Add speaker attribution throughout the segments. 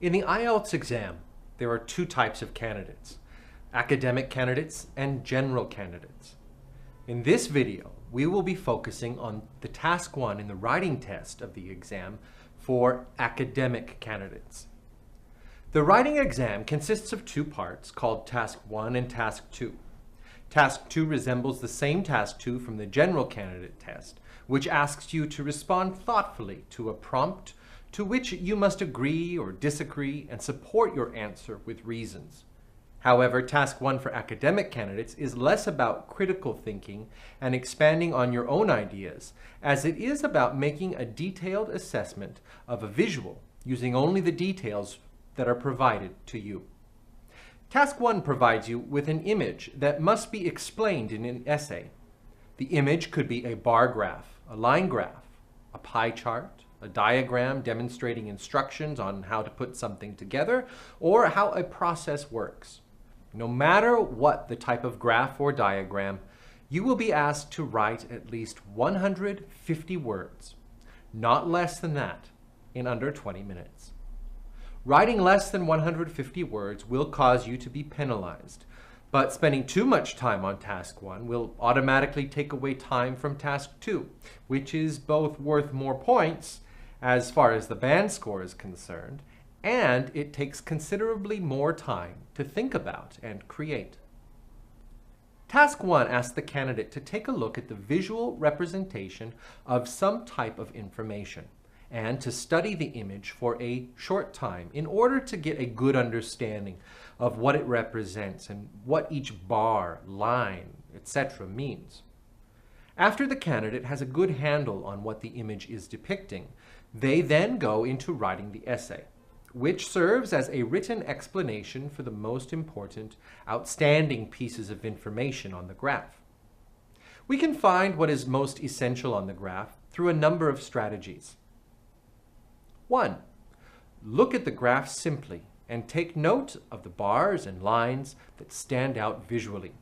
Speaker 1: In the IELTS exam, there are two types of candidates: academic candidates and general candidates. In this video, we will be focusing on the task 1 in the writing test of the exam for academic candidates. The writing exam consists of two parts called task 1 and task 2. Task 2 resembles the same task 2 from the general candidate test, which asks you to respond thoughtfully to a prompt to which you must agree or disagree and support your answer with reasons. However, task 1 for academic candidates is less about critical thinking and expanding on your own ideas, as it is about making a detailed assessment of a visual using only the details that are provided to you. Task 1 provides you with an image that must be explained in an essay. The image could be a bar graph, a line graph, a pie chart, a diagram demonstrating instructions on how to put something together, or how a process works. No matter what the type of graph or diagram, you will be asked to write at least 150 words, not less than that, in under 20 minutes. Writing less than 150 words will cause you to be penalized, but spending too much time on task 1 will automatically take away time from task 2, which is both worth more points as far as the band score is concerned, and it takes considerably more time to think about and create. Task 1 asks the candidate to take a look at the visual representation of some type of information and to study the image for a short time in order to get a good understanding of what it represents and what each bar, line, etc. means. After the candidate has a good handle on what the image is depicting, they then go into writing the essay, which serves as a written explanation for the most important, outstanding pieces of information on the graph. We can find what is most essential on the graph through a number of strategies. 1. Look at the graph simply and take note of the bars and lines that stand out visually.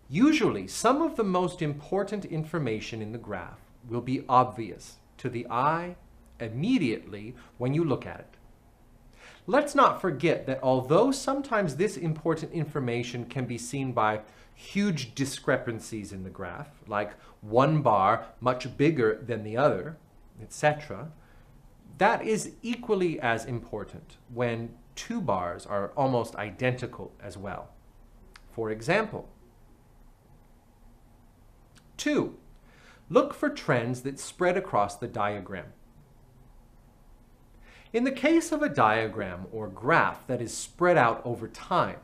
Speaker 1: Usually, some of the most important information in the graph will be obvious to the eye immediately when you look at it. Let's not forget that although sometimes this important information can be seen by huge discrepancies in the graph, like one bar much bigger than the other, etc., that is equally as important when two bars are almost identical as well. For example, 2. Look for trends that spread across the diagram. In the case of a diagram or graph that is spread out over time,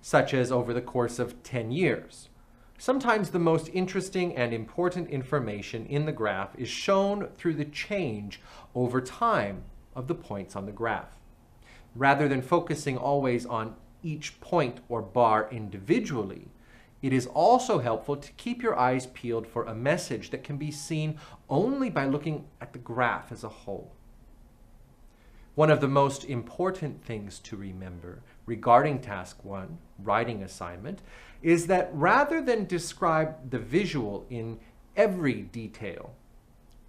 Speaker 1: such as over the course of 10 years, sometimes the most interesting and important information in the graph is shown through the change over time of the points on the graph. Rather than focusing always on each point or bar individually, it is also helpful to keep your eyes peeled for a message that can be seen only by looking at the graph as a whole. One of the most important things to remember regarding task 1, writing assignment, is that rather than describe the visual in every detail,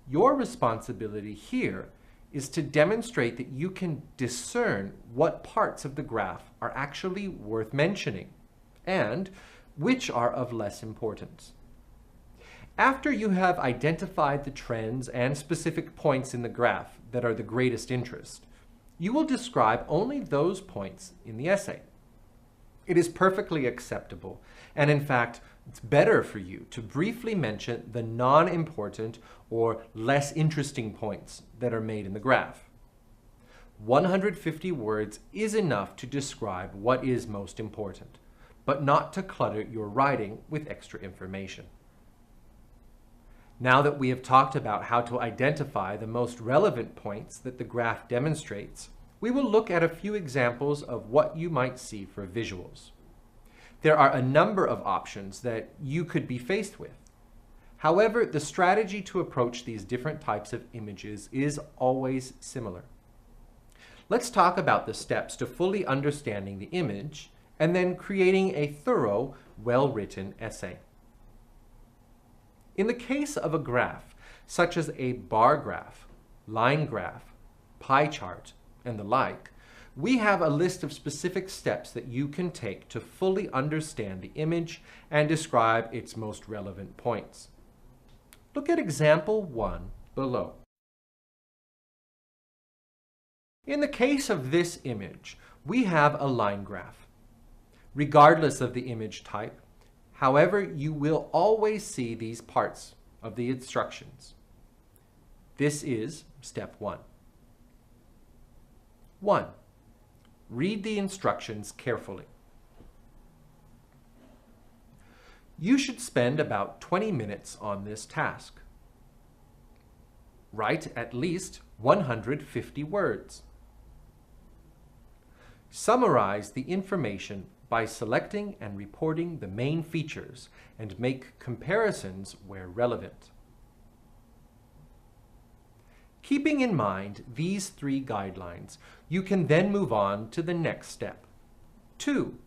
Speaker 1: your responsibility here is to demonstrate that you can discern what parts of the graph are actually worth mentioning and which are of less importance. After you have identified the trends and specific points in the graph that are the greatest interest, you will describe only those points in the essay. It is perfectly acceptable, and in fact, it's better for you to briefly mention the non-important or less interesting points that are made in the graph. 150 words is enough to describe what is most important, but not to clutter your writing with extra information. Now that we have talked about how to identify the most relevant points that the graph demonstrates, we will look at a few examples of what you might see for visuals. There are a number of options that you could be faced with. However, the strategy to approach these different types of images is always similar. Let's talk about the steps to fully understanding the image and then creating a thorough, well-written essay. In the case of a graph, such as a bar graph, line graph, pie chart, and the like, we have a list of specific steps that you can take to fully understand the image and describe its most relevant points. Look at example 1 below. In the case of this image, we have a line graph. Regardless of the image type, however, you will always see these parts of the instructions. This is step 1. 1. Read the instructions carefully. You should spend about 20 minutes on this task. Write at least 150 words. Summarize the information by selecting and reporting the main features and make comparisons where relevant. Keeping in mind these 3 guidelines, you can then move on to the next step. 2.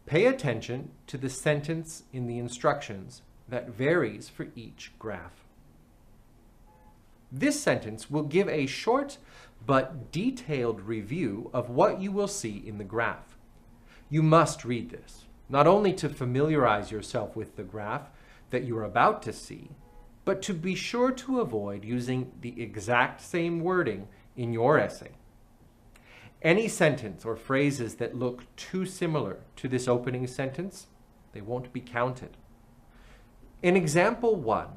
Speaker 1: Pay attention to the sentence in the instructions that varies for each graph. This sentence will give a short but detailed review of what you will see in the graph. You must read this, not only to familiarize yourself with the graph that you are about to see, but to be sure to avoid using the exact same wording in your essay. Any sentence or phrases that look too similar to this opening sentence, they won't be counted. In example 1,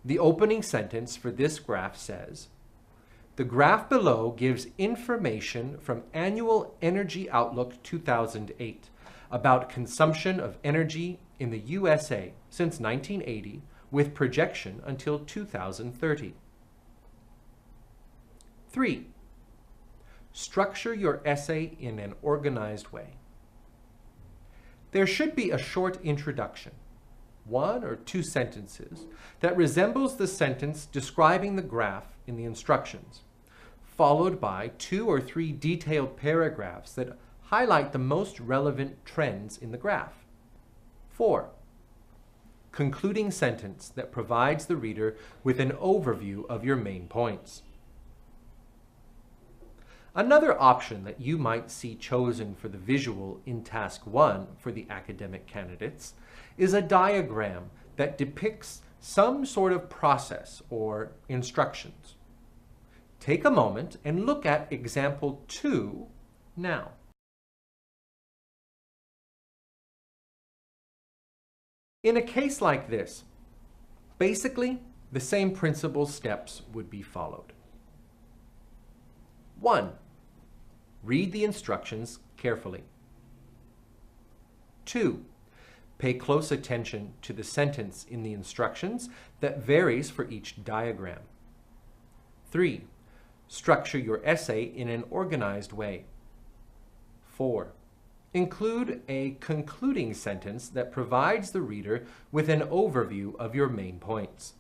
Speaker 1: the opening sentence for this graph says, "The graph below gives information from Annual Energy Outlook 2008 about consumption of energy in the USA since 1980 with projection until 2030. 3. Structure your essay in an organized way. There should be a short introduction, 1 or 2 sentences, that resembles the sentence describing the graph in the instructions, followed by 2 or 3 detailed paragraphs that highlight the most relevant trends in the graph. 4. Concluding sentence that provides the reader with an overview of your main points. Another option that you might see chosen for the visual in Task 1 for the academic candidates is a diagram that depicts some sort of process or instructions. Take a moment and look at example 2 now. In a case like this, basically, the same principal steps would be followed. 1. Read the instructions carefully. 2. Pay close attention to the sentence in the instructions that varies for each diagram. 3. Structure your essay in an organized way. 4. Include a concluding sentence that provides the reader with an overview of your main points.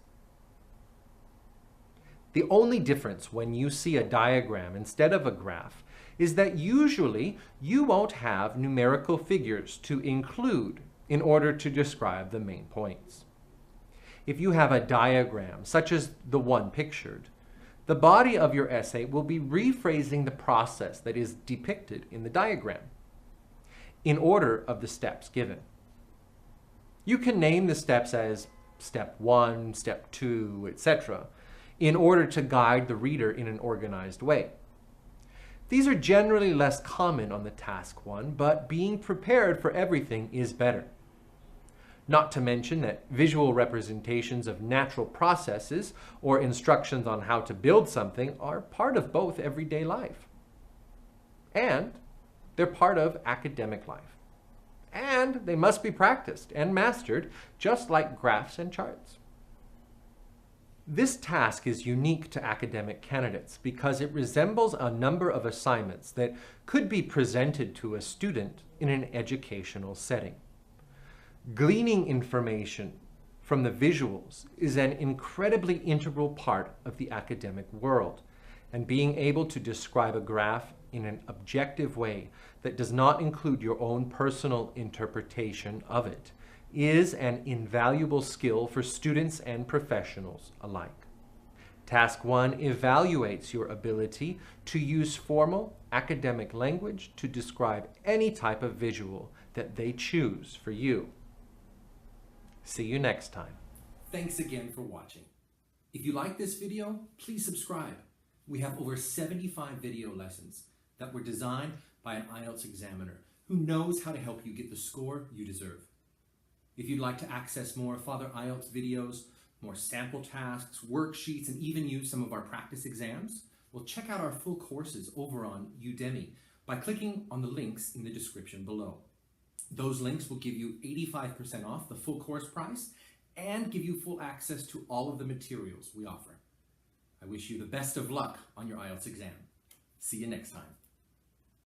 Speaker 1: The only difference when you see a diagram instead of a graph is that usually you won't have numerical figures to include in order to describe the main points. If you have a diagram, such as the one pictured, the body of your essay will be rephrasing the process that is depicted in the diagram, in order of the steps given. You can name the steps as step 1, step 2, etc., in order to guide the reader in an organized way. These are generally less common on the Task 1, but being prepared for everything is better. Not to mention that visual representations of natural processes or instructions on how to build something are part of both everyday life. And they're part of academic life. And they must be practiced and mastered, just like graphs and charts. This task is unique to academic candidates because it resembles a number of assignments that could be presented to a student in an educational setting. Gleaning information from the visuals is an incredibly integral part of the academic world, and being able to describe a graph in an objective way that does not include your own personal interpretation of it is an invaluable skill for students and professionals alike. Task 1 evaluates your ability to use formal academic language to describe any type of visual that they choose for you. See you next time.
Speaker 2: Thanks again for watching. If you like this video, please subscribe. We have over 75 video lessons that were designed by an IELTS examiner who knows how to help you get the score you deserve. If you'd like to access more Father IELTS videos, more sample tasks, worksheets, and even use some of our practice exams, well, check out our full courses over on Udemy by clicking on the links in the description below. Those links will give you 85% off the full course price and give you full access to all of the materials we offer. I wish you the best of luck on your IELTS exam. See you next time.